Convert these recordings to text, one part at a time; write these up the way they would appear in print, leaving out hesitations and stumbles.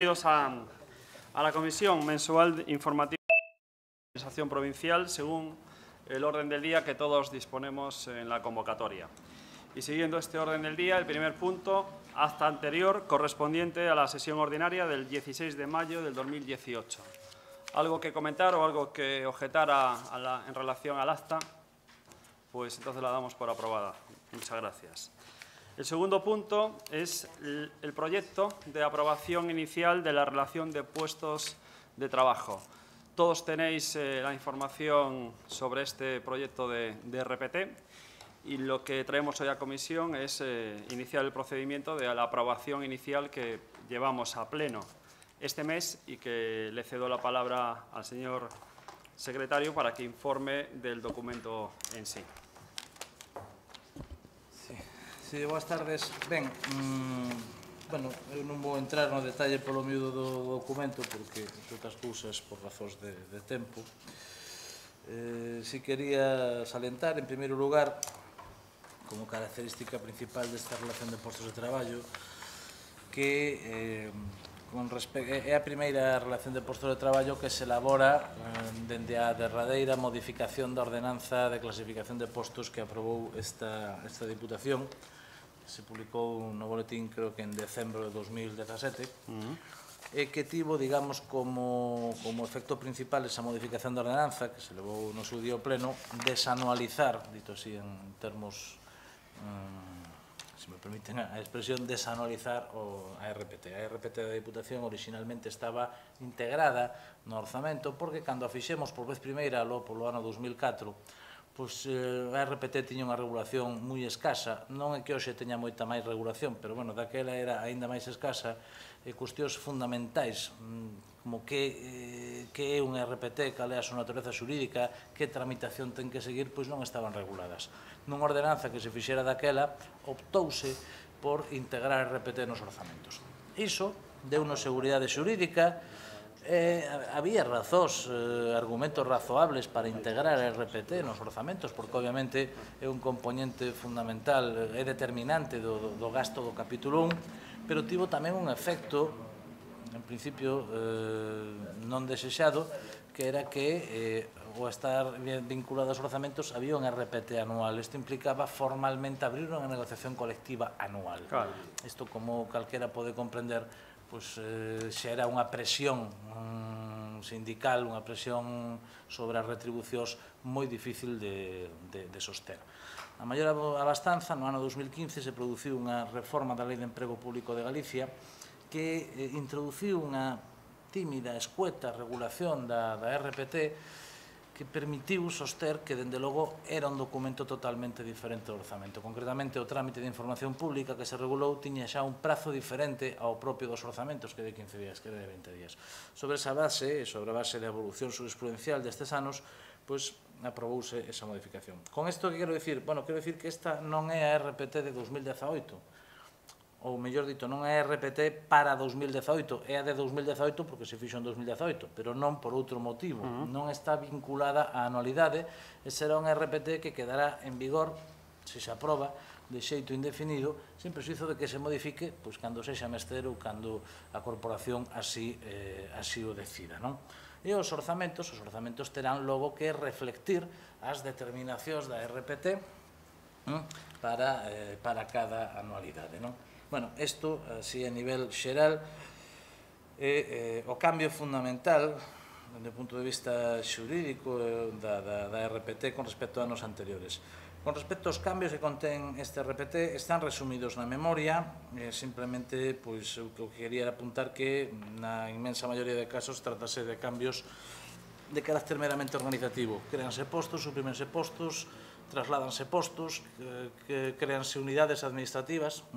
Bienvenidos a la Comisión Mensual Informativa de la Administración Provincial según el orden del día que todos disponemos en la convocatoria. Y siguiendo este orden del día, el primer punto, acta anterior correspondiente a la sesión ordinaria del 16 de mayo del 2018. ¿Algo que comentar o algo que objetar en relación al acta? Pues entonces la damos por aprobada. Muchas gracias. El segundo punto es el proyecto de aprobación inicial de la relación de puestos de trabajo. Todos tenéis la información sobre este proyecto de RPT y lo que traemos hoy a comisión es iniciar el procedimiento de la aprobación inicial que llevamos a pleno este mes y que le cedo la palabra al señor secretario para que informe del documento en sí. Sí, boas tardes. Ben, eu non vou entrar no detalle polo miúdo do documento porque, entre outras cousas, por razóns de tempo. Si quería salientar, en primeiro lugar, como característica principal desta relación de postos de traballo, que é a primeira relación de postos de traballo que se elabora dende a derradeira modificación da ordenanza de clasificación de postos que aprobou esta Diputación. Se publicou no boletín, creo que en decembro de 2017, e que tivo, digamos, como efecto principal esa modificación da ordenanza, que se levou no seu día ao pleno, desanualizar, dito así en termos, se me permiten a expresión, desanualizar a RPT. A RPT da Diputación originalmente estaba integrada no orzamento, porque cando a fixemos por vez primeira, polo ano 2004, pois a RPT tiña unha regulación moi escasa. Non é que hoxe teña moita máis regulación, pero, bueno, daquela era aínda máis escasa, e cuestións fundamentais, como que é un RPT, cal é a súa natureza xurídica, que tramitación ten que seguir, pois non estaban reguladas. Nunha ordenanza que se fixera daquela, optouse por integrar a RPT nos orzamentos. Iso deu-nos seguridade xurídica. Había argumentos razoables para integrar a RPT nos orzamentos, porque obviamente é un componente fundamental, é determinante do gasto do capítulo 1, pero tivo tamén un efecto, en principio non desexado, que era que ao estar vinculado aos orzamentos había un RPT anual. Isto implicaba formalmente abrir unha negociación colectiva anual. Isto, como calquera pode comprender, xa era unha presión sindical, unha presión sobre as retribucións moi difícil de soster. A maior abastanza, no ano 2015, se produciu unha reforma da Lei de Emprego Público de Galicia que introduciu unha tímida, escueta regulación da RPT que permitiu soster que, dende logo, era un documento totalmente diferente do orzamento. Concretamente, o trámite de información pública que se regulou tiña xa un prazo diferente ao propio dos orzamentos, que de 15 días, que de 20 días. Sobre esa base, sobre a base da evolución jurisprudencial destes anos, pois aprobouse esa modificación. Con isto, que quero dicir? Bueno, quero dicir que esta non é a RPT de 2018, ou, mellor dito, non é a RPT para 2018, é a de 2018 porque se fixo en 2018, pero non por outro motivo. Non está vinculada á anualidade, e será un RPT que quedará en vigor, se se aproba, de xeito indefinido, sen prexuízo de que se modifique cando sexa menester ou cando a corporación así o decida. E os orzamentos terán logo que reflectir as determinacións da RPT para cada anualidade. Bueno, isto, así a nivel xeral, é o cambio fundamental, dende o punto de vista xurídico da RPT con respecto a anos anteriores. Con respecto aos cambios que contén este RPT, están resumidos na memoria, simplemente, pois, o que quería apuntar que, na inmensa maioría de casos, tratase de cambios de carácter meramente organizativo. Créanse postos, suprimense postos, trasládanse postos, créanse unidades administrativas.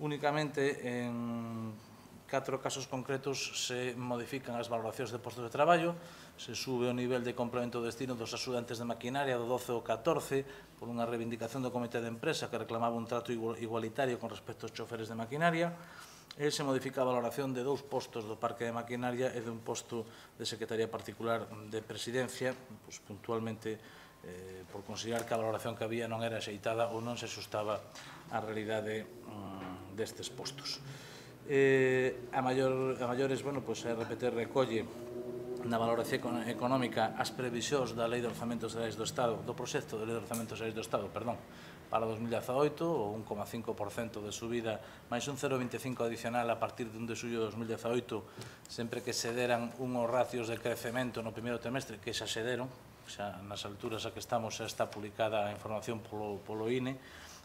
Únicamente en 4 casos concretos se modifican as valoracións de postos de traballo, se sube o nivel de complemento de destino dos axudantes de maquinaria do 12 ao 14 por unha reivindicación do Comité de Empresa que reclamaba un trato igualitario con respecto aos choferes de maquinaria, e se modifica a valoración de 2 postos do parque de maquinaria e de un posto de secretaría particular de presidencia, puntualmente por considerar que a valoración que había non era axeitada ou non se axustaba á realidade destes postos. A maiores, bueno, pois a RPT recolle na valoración económica as previsións da Lei de Orzamentos Xerais do Estado, do proxecto de Lei de Orzamentos Xerais do Estado, perdón, para 2018, o 1,5% de subida, máis un 0,25 adicional a partir de 1 de xullo de 2018, sempre que se deran unhos racios de crecemento no primeiro trimestre, que xa se deron, xa nas alturas a que estamos xa está publicada a información polo INE,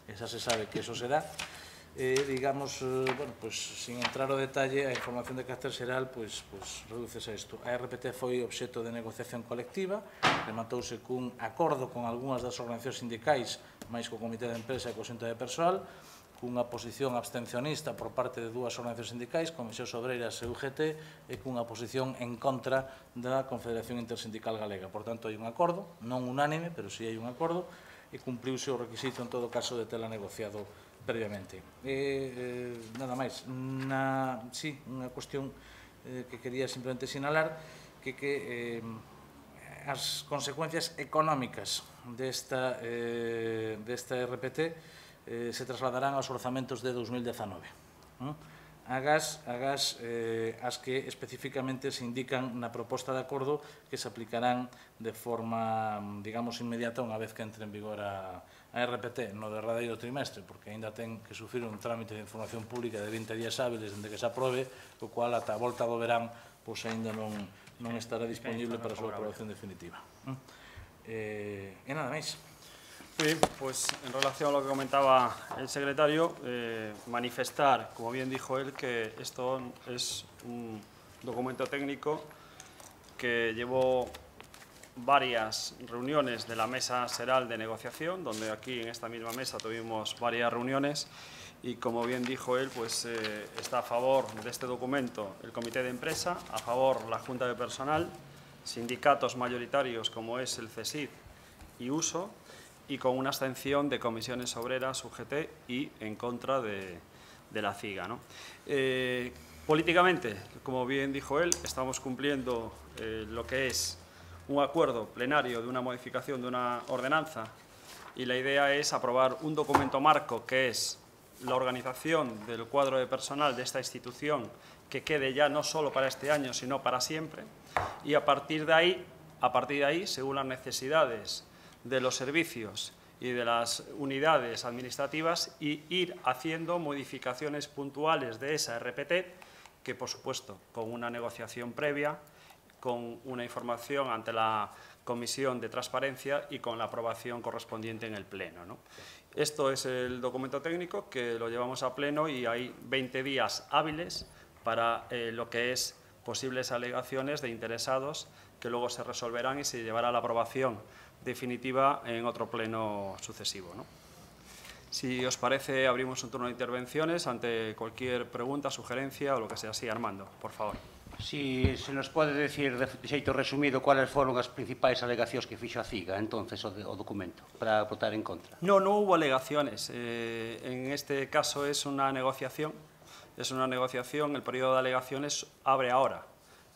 e xa se sabe que eso se dá. Digamos, bueno, pues, sin entrar ao detalle, a información de carácter xeral redúcese a isto. A RPT foi obxecto de negociación colectiva, rematouse cun acordo con algunhas das organizacións sindicais, máis co Comité de Empresa e co Xunta de Persoal, cunha posición abstencionista por parte de dúas organizacións sindicais, Comisións Obreiras e UGT, e cunha posición en contra da Confederación Intersindical Galega. Por tanto, hai un acordo, non unánime, pero si hai un acordo, e cumpriuse o requisito en todo caso de tela negociado previamente. Nada máis. Sí, unha cuestión que quería simplemente sinalar que as consecuencias económicas desta RPT se trasladarán aos orzamentos de 2019. Agás as que especificamente se indican na proposta de acordo que se aplicarán de forma, digamos, inmediata unha vez que entre en vigor a RPT no derradeiro trimestre, porque ainda ten que sufrir un trámite de información pública de 20 días hábiles dende que se aprobe, o cual ata a volta do verán pois aínda non estará disponible para a súa aprobación definitiva. E nada máis. Muy bien, pues en relación a lo que comentaba el secretario, manifestar, como bien dijo él, que esto es un documento técnico que llevó varias reuniones de la mesa seral de negociación, donde aquí en esta misma mesa tuvimos varias reuniones y, como bien dijo él, pues está a favor de este documento el Comité de Empresa, a favor la Junta de Personal, sindicatos mayoritarios como es el CESID y USO, y con una abstención de Comisiones Obreras, UGT, y en contra de la CIGA, ¿no? Políticamente, como bien dijo él, estamos cumpliendo lo que es un acuerdo plenario de una modificación de una ordenanza, y la idea es aprobar un documento marco que es la organización del cuadro de personal de esta institución, que quede ya no solo para este año, sino para siempre, y a partir de ahí, según las necesidades de los servicios y de las unidades administrativas, y ir haciendo modificaciones puntuales de esa RPT, que por supuesto con una negociación previa, con una información ante la Comisión de Transparencia y con la aprobación correspondiente en el Pleno, ¿no? Esto es el documento técnico que lo llevamos a Pleno y hay 20 días hábiles para lo que es posibles alegaciones de interesados que luego se resolverán y se llevará a la aprobación definitiva en otro pleno sucesivo, ¿no? Si os parece, abrimos un turno de intervenciones ante cualquier pregunta, sugerencia o lo que sea. Sí, Armando, por favor. Si se nos pode decir de xeito resumido cuáles foron as principais alegacións que fixo a CIGA entonces o documento para votar en contra. No hubo alegaciones. En este caso es una negociación. El periodo de alegaciones abre ahora.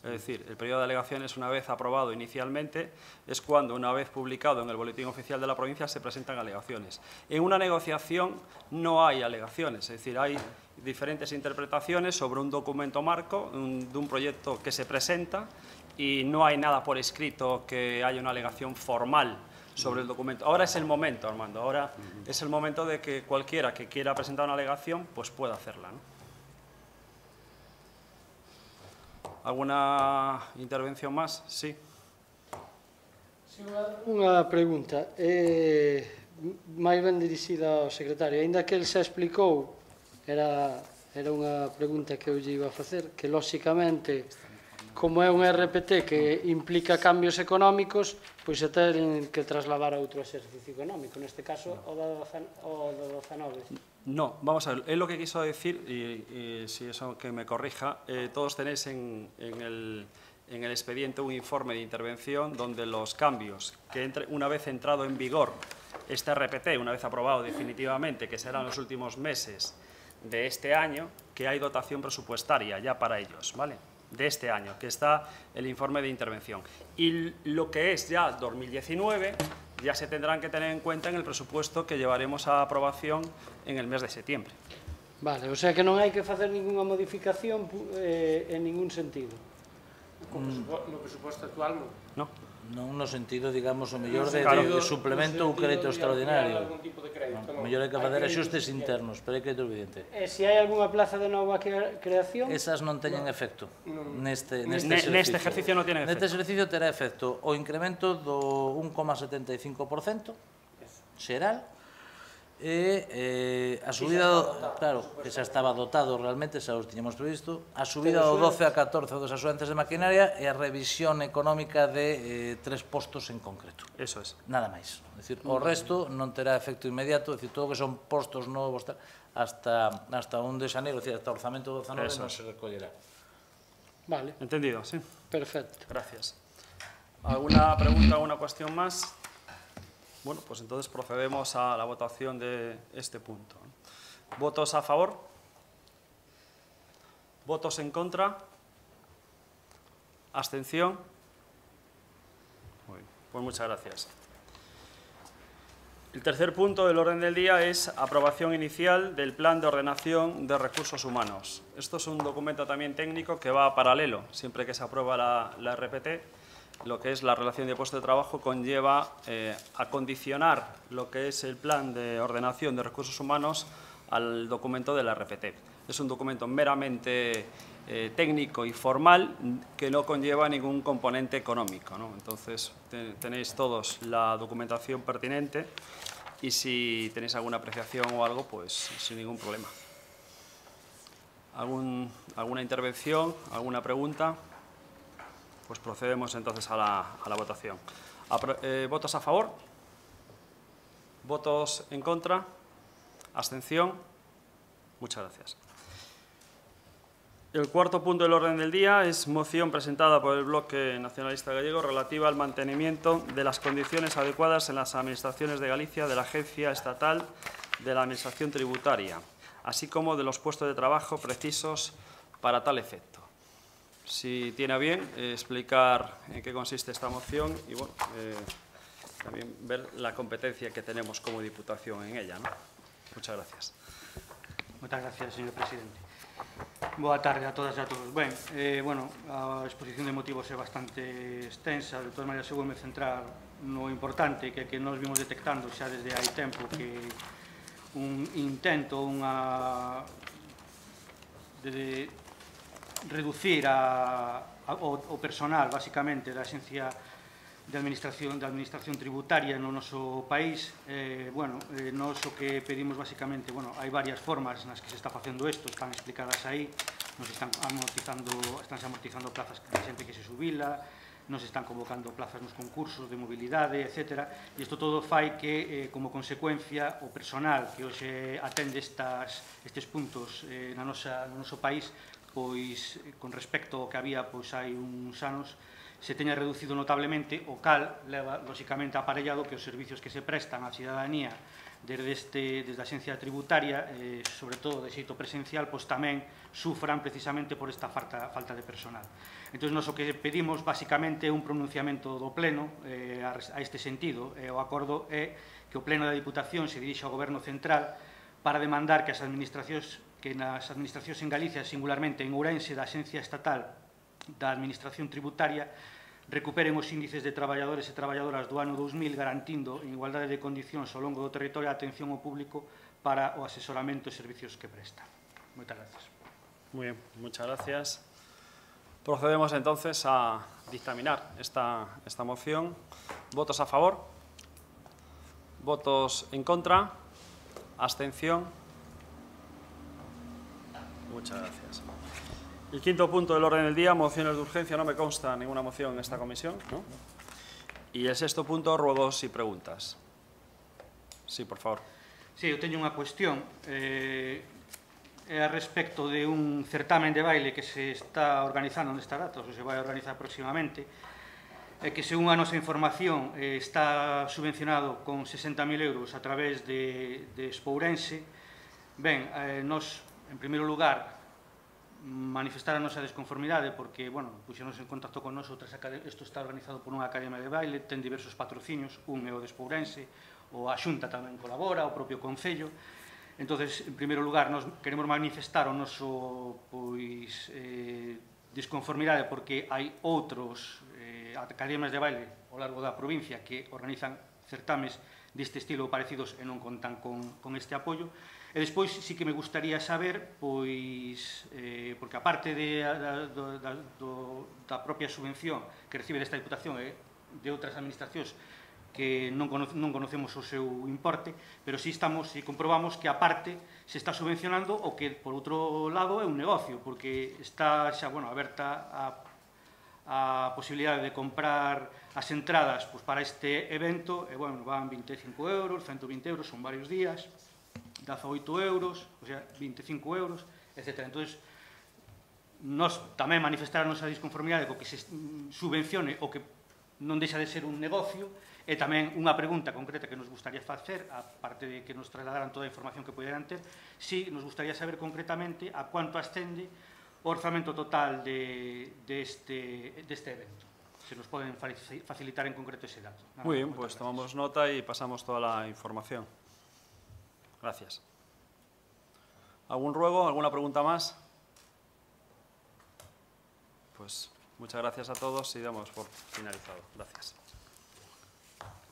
Es decir, el periodo de alegaciones, una vez aprobado inicialmente, es cuando, una vez publicado en el Boletín Oficial de la provincia, se presentan alegaciones. En una negociación no hay alegaciones, es decir, hay diferentes interpretaciones sobre un documento marco, de un proyecto que se presenta, y no hay nada por escrito que haya una alegación formal sobre el documento. Ahora es el momento, Armando, ahora es el momento de que cualquiera que quiera presentar una alegación pues pueda hacerla, ¿no? ¿Alguna intervención máis? Sí. Unha pregunta, máis ben dirixida ao secretario. Aínda que el xa explicou, era unha pregunta que eu lle iba a facer, que, lóxicamente, como é un RPT que implica cambios económicos, pois se ten que trasladar a outro exercicio económico, neste caso, o do 19. No, vamos a ver, es lo que quiso decir, y si eso que me corrija, todos tenéis en el expediente un informe de intervención donde los cambios que una vez entrado en vigor este RPT, una vez aprobado definitivamente, que serán los últimos meses de este año, que hay dotación presupuestaria ya para ellos, ¿vale? De este año, que está el informe de intervención. Y lo que es ya 2019... ya se tendrán que tener en cuenta en el presupuesto que llevaremos a aprobación en el mes de septiembre. Vale, o sea que non hai que facer ninguna modificación en ningún sentido. No presuposto actual, non. No. Non no sentido, digamos, o mellor de suplemento ou No crédito sentido de extraordinario. algún tipo de crédito, O non. mellor hai que Hai facer créditos axustes que- internos, pero hai crédito evidente. E se hai algunha plaza de nova creación, Esas non teñen efecto neste Neste ejercicio non tienen Neste efecto. exercicio terá efecto o incremento do 1,75% xeral e a subida, claro, que xa estaba dotado realmente, xa os tiñamos previsto, a subida do 12 a 14 dos axudantes de maquinaria e a revisión económica de 3 postos en concreto. Eso es. Nada máis. É dicir, o resto non terá efecto inmediato, é dicir, todo o que son postos novos hasta 1 de xaneiro, é dicir, hasta o orzamento do 19 Eso non es. se recollerá. vale, Entendido, sí. perfecto. Gracias. ¿Alguna pregunta, alguna cuestión más? Bueno, pues entonces procedemos a la votación de este punto. ¿Votos a favor? ¿Votos en contra? ¿Abstención? Muy bien, pues muchas gracias. El tercer punto del orden del día es aprobación inicial del Plan de Ordenación de Recursos Humanos. Esto es un documento también técnico que va paralelo. Siempre que se aprueba la RPT, lo que es la relación de puesto de trabajo conlleva a condicionar lo que es el Plan de Ordenación de Recursos Humanos al documento de la RPT. Es un documento meramente técnico y formal que no conlleva ningún componente económico, ¿no? Entonces, tenéis todos la documentación pertinente y si tenéis alguna apreciación o algo, pues sin ningún problema. ¿Alguna intervención? ¿Alguna pregunta? Pues procedemos entonces a la votación. ¿Votos a favor? ¿Votos en contra? ¿Abstención? Muchas gracias. El cuarto punto del orden del día es moción presentada por el Bloque Nacionalista Gallego relativa al mantenimiento de las condiciones adecuadas en las administraciones de Galicia de la Agencia Estatal de la Administración Tributaria, así como de los puestos de trabajo precisos para tal efecto. Si tiene a bien explicar en qué consiste esta moción y bueno, también ver la competencia que tenemos como Diputación en ella, ¿no? Muchas gracias. Moitas gracias, señor presidente. Boa tarde a todas e a todos. Ben, bueno, a exposición de motivos é bastante extensa, de todas maneiras eu voume centrar no importante que nos vimos detectando xa desde hai tempo que un intento, de reducir o personal, basicamente, da Axencia de Administración Tributaria no noso país. Nos o que pedimos basicamente, hai varias formas nas que se está facendo isto, están explicadas aí, estánse amortizando plazas de xente que se jubila, nos están convocando plazas nos concursos de mobilidade, etc. E isto todo fai que, como consecuencia, o personal que hoxe atende estes puntos no noso país, pois, con respecto ao que había hai uns anos, se teña reducido notablemente, o cal leva, lóxicamente, aparellado que os servicios que se prestan á cidadanía desde a Axencia Tributaria, sobre todo de xeito presencial, pois tamén sufran precisamente por esta falta de personal. Entón, nos o que pedimos, basicamente, é un pronunciamento do Pleno a este sentido. O acordo é que o Pleno da Diputación se dirixe ao Goberno Central para demandar que nas administracións en Galicia, singularmente en Ourense, da Axencia Estatal da Administración Tributaria, recuperen os índices de traballadores e traballadoras do ano 2000, garantindo en igualdade de condicións ao longo do territorio a atención ao público para o asesoramento e servicios que prestan. Moitas gracias. Muy bien, muchas gracias. Procedemos entonces a dictaminar esta moción. ¿Votos a favor? ¿Votos en contra? ¿Abstención? Muchas gracias. El quinto punto del orden del día, mociones de urgencia. No me consta ninguna moción en esta comisión, ¿no? Y el sexto punto, ruegos y preguntas. Sí, por favor. Sí, eu teño unha cuestión. É a respecto de un certamen de baile que se está organizando nesta data, ou se vai a organizar próximamente, que, según a nosa información, está subvencionado con 60.000 euros a través de Espourense. Ben, nos, en primeiro lugar, manifestar a nosa desconformidade porque, puxenos en contacto con nós, isto está organizado por unha academia de baile, ten diversos patrocinios, un é o de Espourense, o a Xunta tamén colabora, o propio Concello, Entonces, en primeiro lugar, nos queremos manifestar o noso desconformidade porque hai outros academias de baile ao largo da provincia que organizan certames deste estilo parecidos e non contan con este apoio. E despois sí que me gustaría saber, pois, porque aparte da propia subvención que recibe desta Diputación e de outras administracións que non conocemos o seu importe, pero si comprobamos que aparte se está subvencionando o que, por outro lado, é un negocio, porque está xa aberta a posibilidade de comprar as entradas para este evento, e van 25 euros, 120 euros, son varios días, 18 euros, o sea, 25 euros, etc. Entón, nos tamén manifestar a nosa disconformidade co que se subvencione o que non deixa de ser un negocio, e tamén unha pregunta concreta que nos gustaría facer, aparte de que nos trasladaran toda a información que poderan ter, si nos gustaría saber concretamente a cuánto ascende o orzamento total deste evento. Se nos poden facilitar en concreto ese dato. Muy bien, pues tomamos nota y pasamos toda la información. Gracias. ¿Algún ruego? ¿Alguna pregunta más? Pues muchas gracias a todos y damos por finalizado. Gracias.